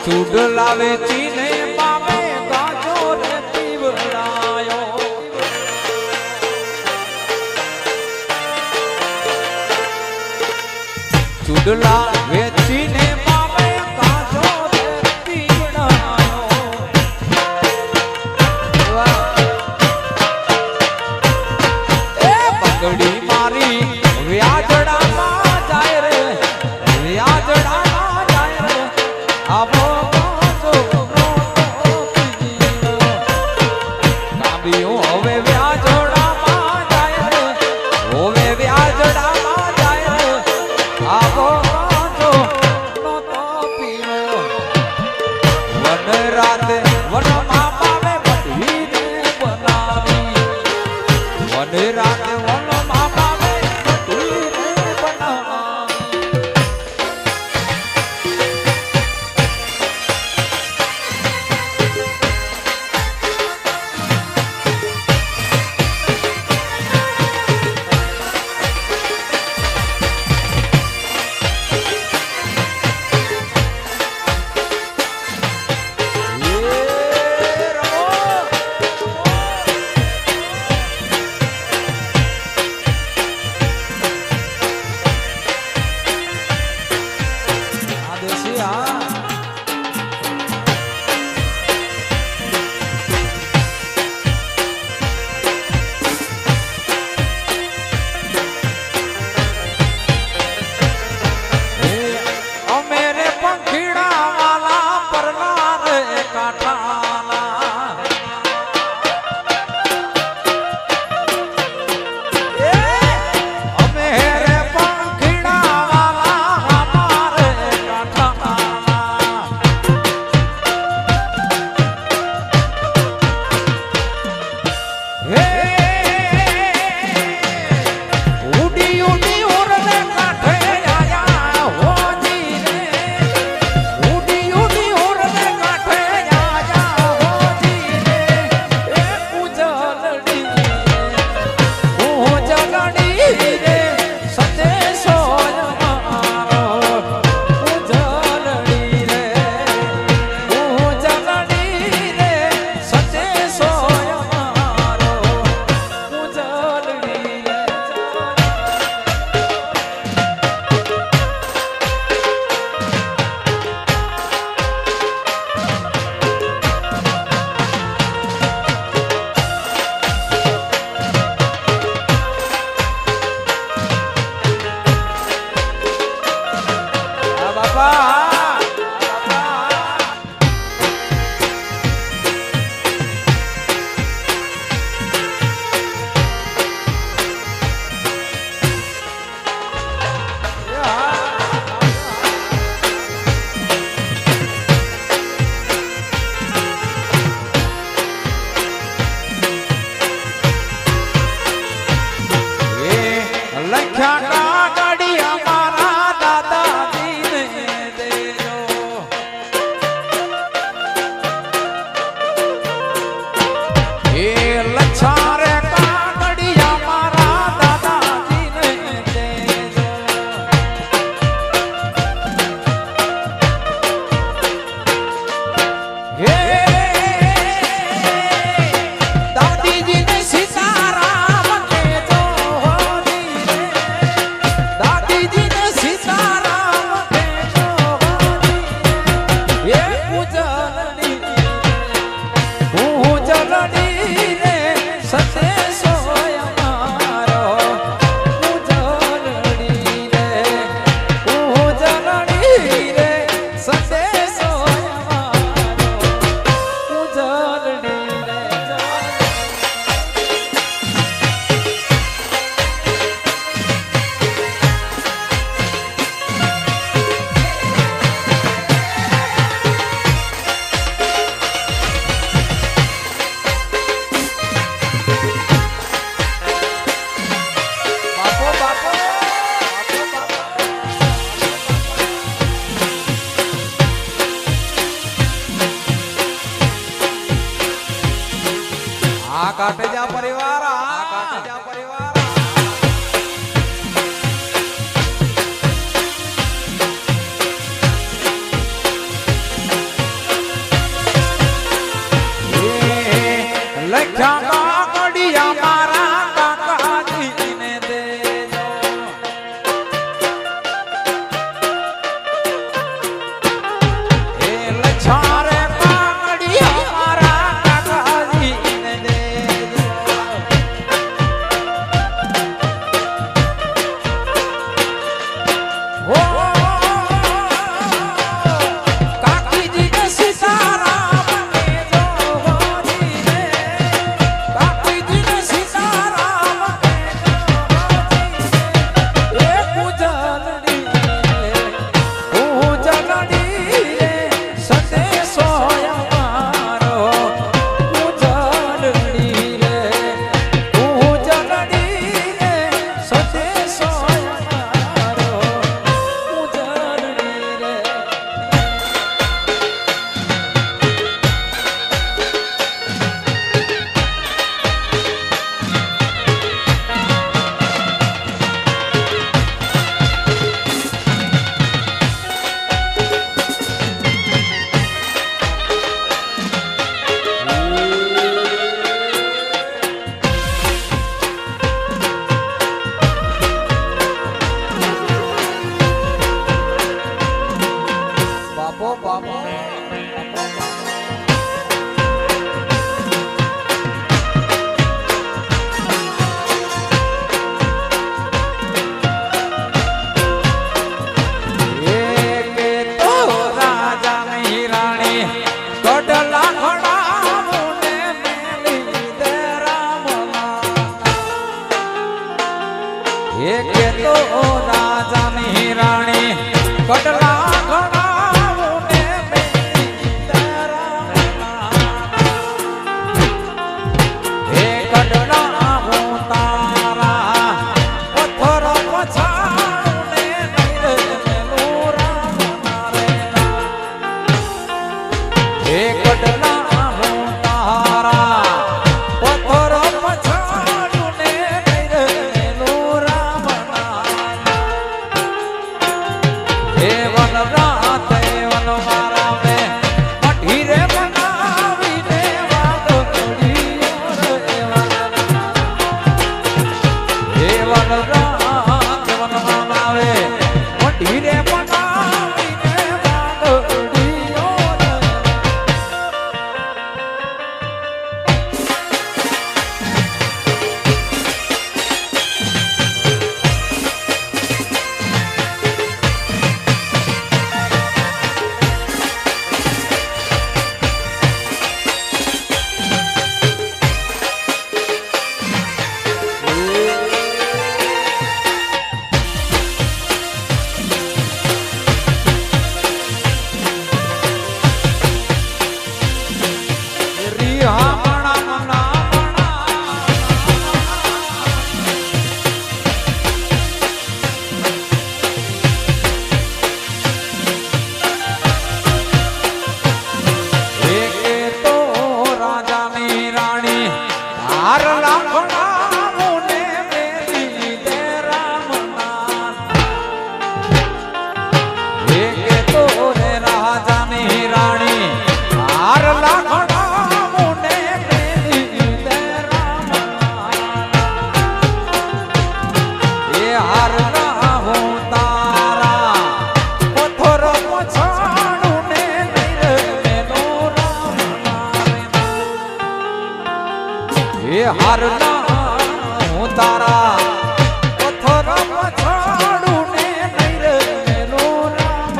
ચૂડલા વેચીને મામે ગાજો રે પીવડાયો ચૂડલા વેચીને મામે ગાજો રે પીવડાયો એ બંગડી મારી વ્યાજડામાં જાય રે વ્યાજડામાં જાય રે આવો હવે વ્યાજડામાં જાય રે હવે વ્યાજડામાં જાય રે આવો તો નતો પીવો વન રાતે વનમાં પાવે બધી બનાવી વન રાતે વનમાં પાવે બધી બનાવી કાટેજા પરિવાર આ કાટેજા પરિવાર બાપો બાપો કટલા ઘણાઓને હે કટલા હું તારા પથ્થર પછાડને નહીં રામ નારે હે કટલા હું તારા પથ્થર પછાડને નહીં રામ હે વન રાત વન મારા મે મઠી રે બનાવી દે વાતો ઘડીઓ રે હે વન રાત વન મારા મે મઠી રે બનાવી દે વાતો ઘડીઓ રે હારના હું તારા પથ્થર પછાડું ને નહીં રે મેલો રામ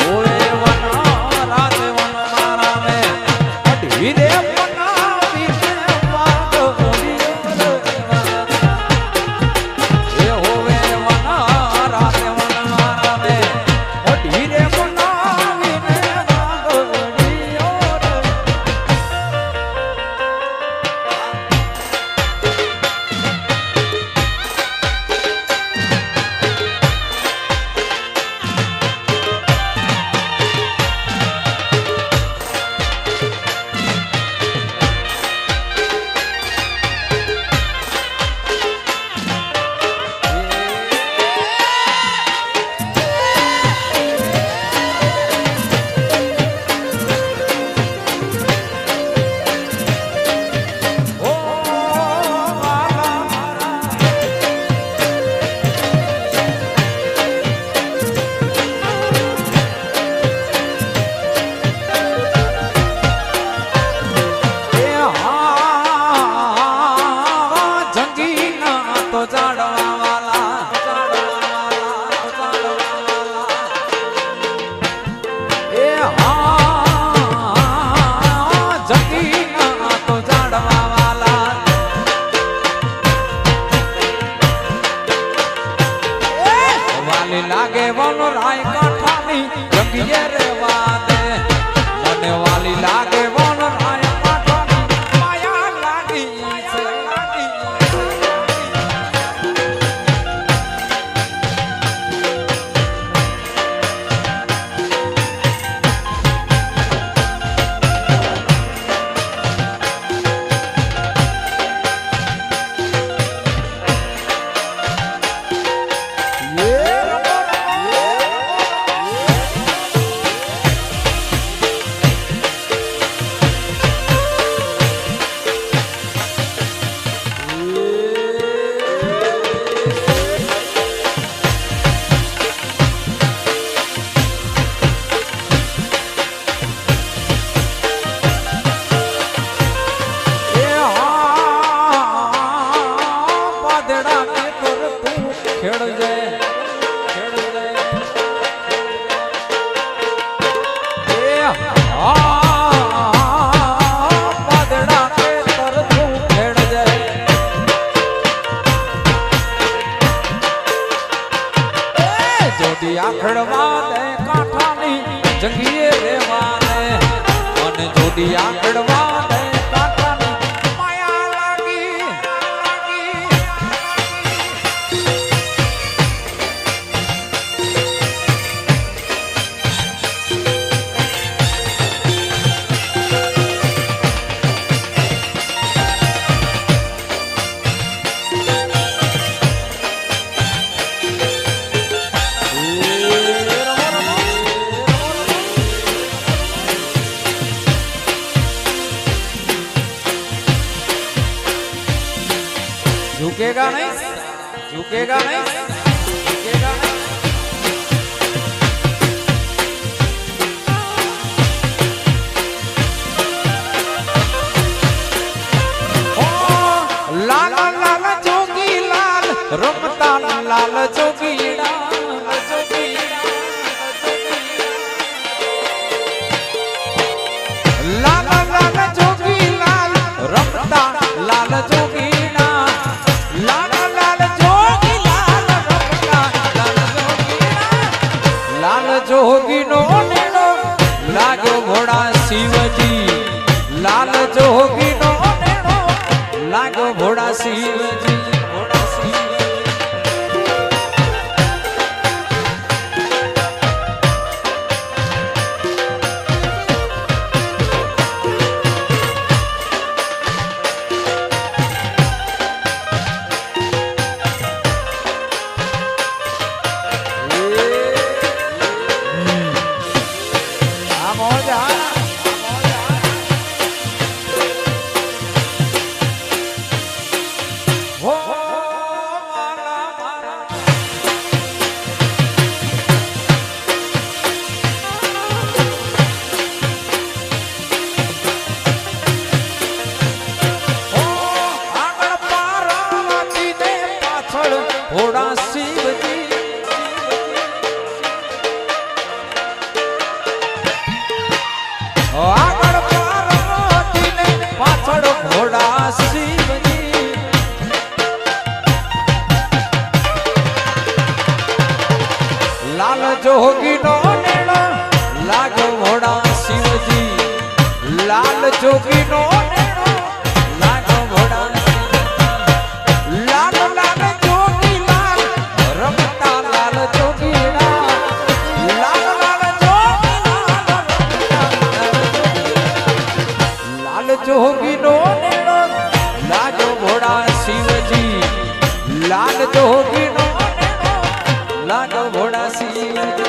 ઓરે વન રાત વન મારા મે અઢી રે બનાવી મે વાત હોડી એ હોવે વન રાત વન મારા મે અઢી રે બનાવી મે વાત હોડી લાગે વન રાય કાઠાની જંગીએ રેવા દે મને વાલી લાગે વન રાય કાઠાની માયા લાગી છે જંગીએ રેવા દે મને જોડી આકડવા દે કાંટાની માયા લાગી झुकेगा नहीं झुकेगा नहीं झुकेगा नहीं ओ लाल लाल जोगी लाल रमता लाल जोगी लाल लाल जोगी लाल रमता लाल जोगी जोगी नो नेड़ो लागो घोड़ा शिवजी लाल जोगी नो नेड़ो लागो घोड़ा शिवजी घोड़ा लाल जोगी नो नेड़ो लागो घोड़ा शिवजी लाल जोगी नो नेड़ो लागो घोड़ा लाल लाल जोगी लाल रमता लाल जोगी लाल लाल जोगी लाल जोगी नो नेड़ो लागो घोड़ा शिवजी लाल जोगी नो लागो घोड़ा शिवजी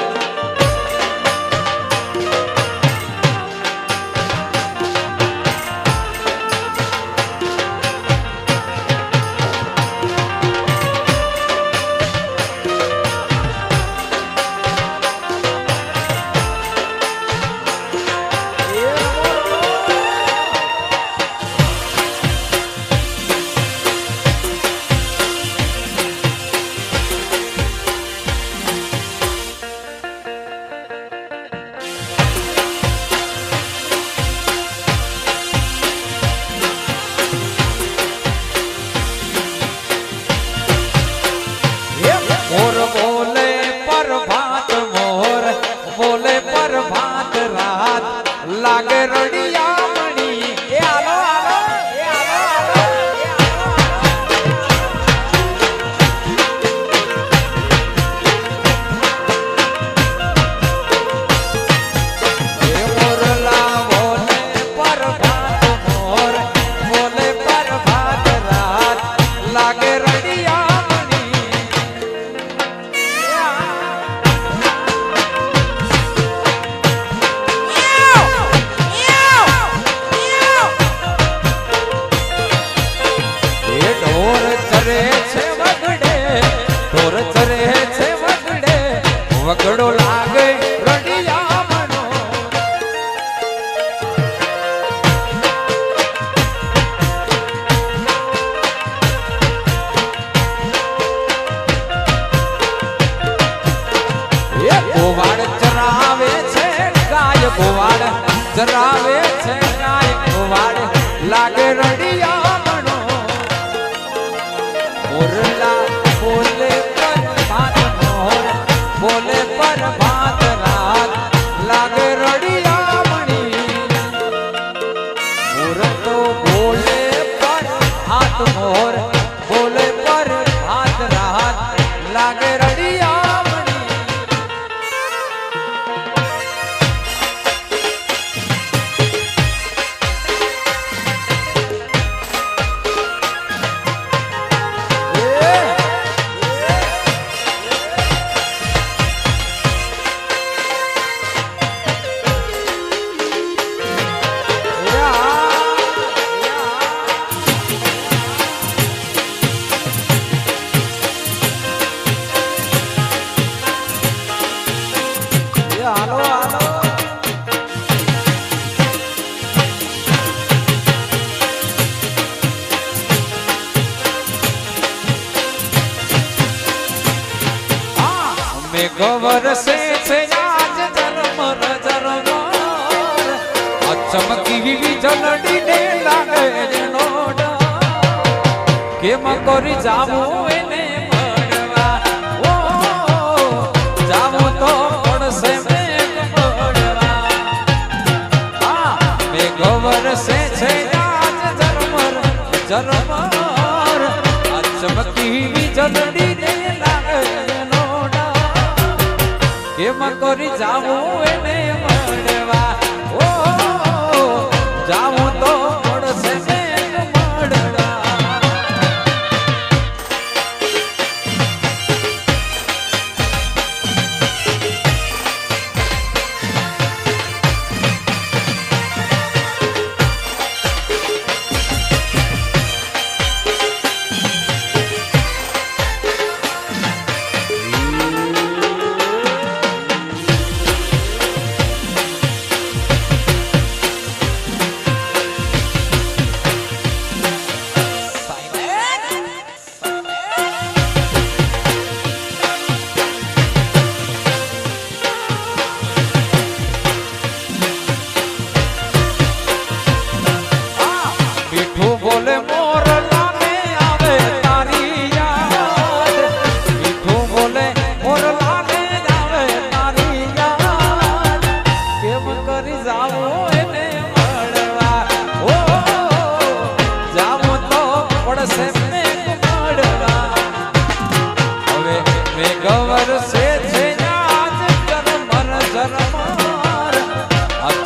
लागे रड़िया मणि ए आलो आलो ए आलो ए मोरला बोले पर भात मोर बोले पर भात रात लागे रड़िया वगड़ो लागे रड़िया मनो ये गोवाड़ चरावे छे गाय गोवाड़ चरावे छे गाय गोवाड़ लागे रड़िया मनो मोरला बोले पर भात मोर बोले पर भात रात लागे ખબર છે આજ જન્મ જન્મ ચમકી વીવી જલડી ને લાગે જેનો કેમ કરી જાવું એને મળવા ઓ જાવું તો પડશે મેઘ મળવા હા મે ખબર છે આજ જન્મ જન્મ ચમકી વીવી જલડી ને લાગે કેમ કરી જાવું એને મળવા ઓ જાવું તો પડશે મેઘ મળવા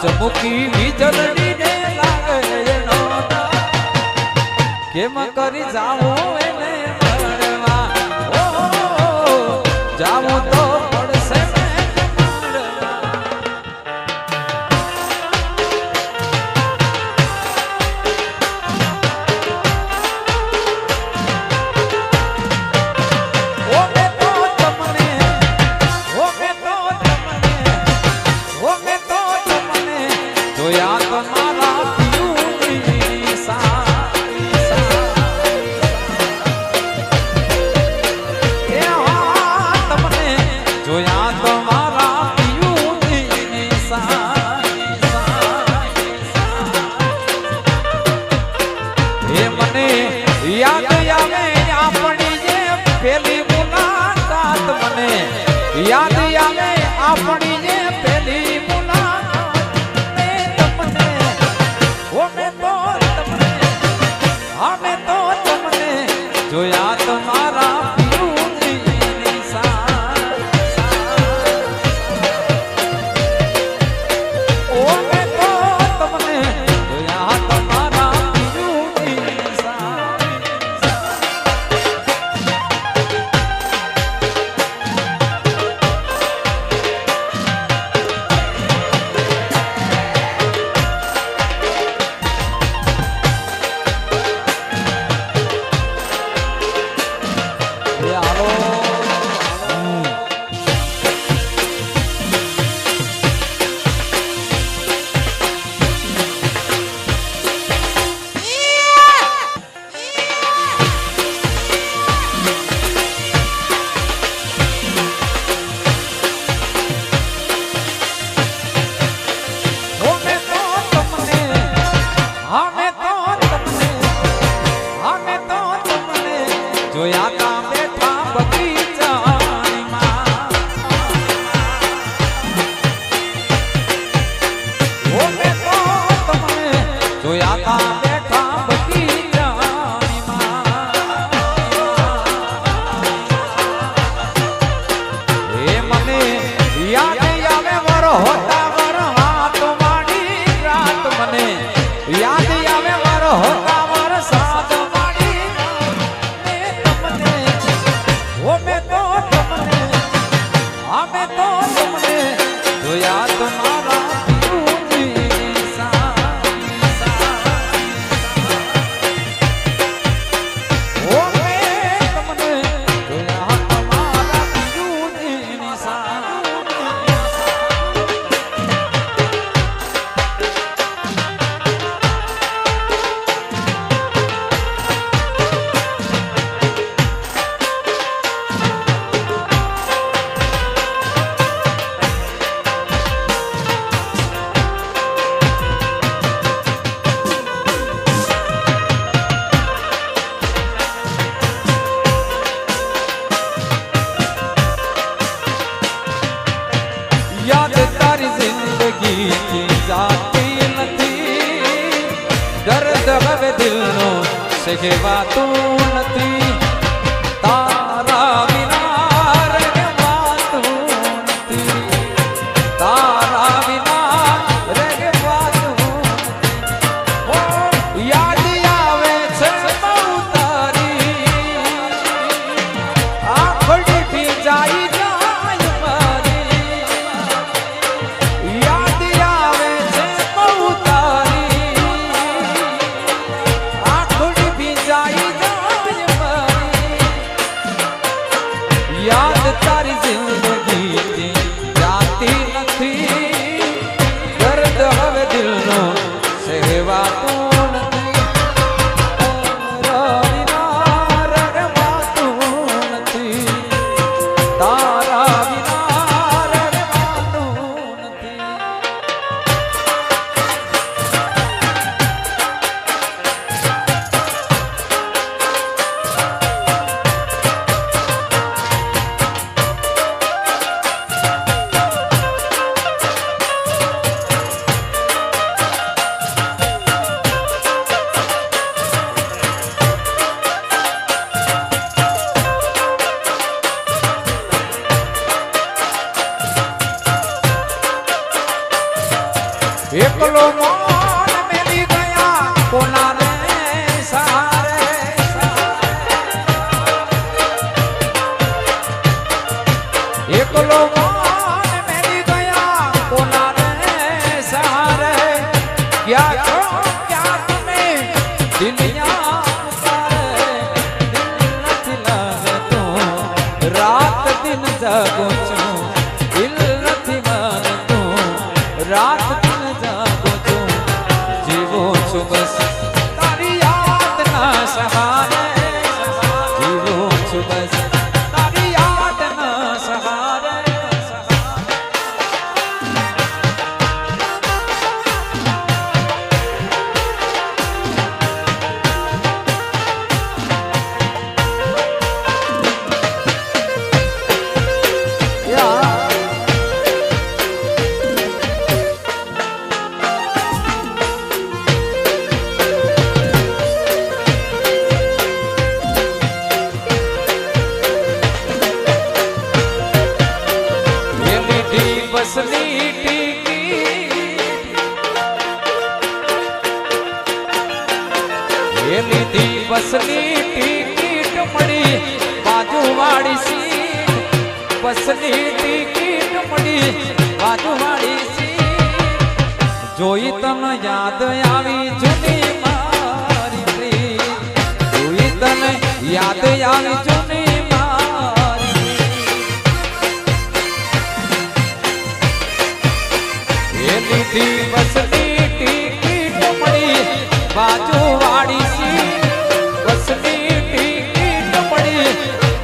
ચમકી વીજળી ને લાગે કેમ કરી જાવું એને મળવા ઓ જાવું તો પડશે મેઘ મળવા ઓ મે તો તમને ઓ મે તો તમને ઓ મે તો જોયા તમારા પિયુની સારી એ હા તમને જોયા તમારા પિયુની સારી એ મને યાદ આવે આપણી જે પેલી મુલાકાત મને યાદ આવે આપણી જે પેલી જોયા તમારા પિયુની ઓ મે તો તમને જોયા તમારા પિયુની જોયા તા બેઠા બગીચામાં ઓ મે તો તમને જોયા તા બેઠા બગીચામાં એ મને યાદ આવે તારી જિંદગી જાતી નથી દર્દ હવે દિલનો સહેવાતું નથી તારા વિના રહેવાતું નથી તારા વિના રહેવાતું નથી યાદ આવે છે બહુ તારી આંખડી ભીંજાઈ જાય મારી યાદ આવે છે બહુ તારી આંખડી ભીંજાઈ જાય મારી યાદ તારી જિંદગી જાતી નથી દર્દ હવે દિલનો સહેવાતું નથી તારા વિના રહેવાતું નથી તારા વિના રહેવાતું નથી એકલો મોન મેલી ગયા કોના રે સહારે એકલો મોન મેલી ગયા કોના રે સહારે ક્યાં છો ક્યાં તમે દિલિયા પુકારે દિલ નથી લાગતું રાત દિન જાગું છું દિલ નથી માનતું રાત બસ તારી યાદ ના સહારે જીવું છું બસ તારી યાદ ના સહારે બસની ટિકિટ એ લીધી બસની ટિકિટ મળી બાજુવાળી સીટ બસની ટિકિટ મળી બાજુવાળી સીટ જોઈ તને યાદ આવી જૂની મારી પ્રીત જોઈ તને યાદ આવી જૂની બસની ટિકિટ મળી બાજુવાળી સીટ બસની ટિકિટ મળી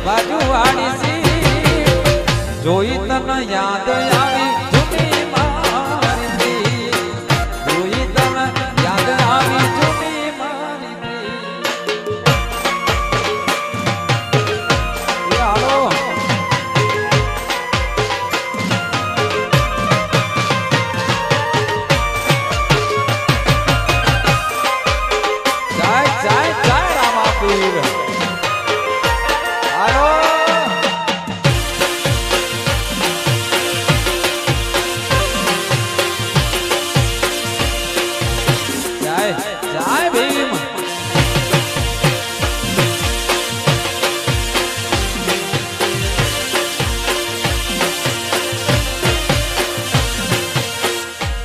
બાજુવાળી સીટ જોઈ તને યાદ આવી જૂની મારી જોઈ તને યાદ આવી જૂની મારી હાલો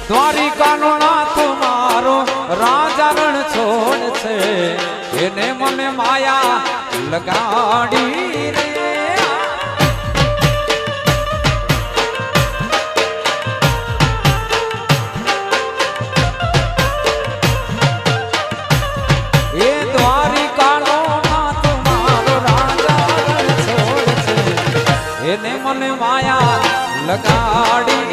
દ્વારિકાનો નાથ મારો રાજા રણ છોડ છે એને મને માયા લગાડી રે એ દ્વારિકાનો નાથ મારો રાજા રણ છોડ છે એને મને માયા લગાડી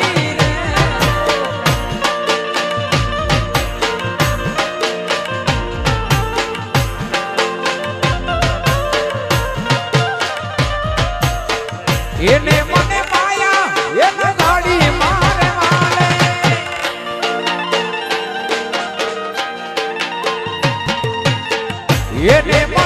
એને મને માયા એક ગાડી મારે મારે એને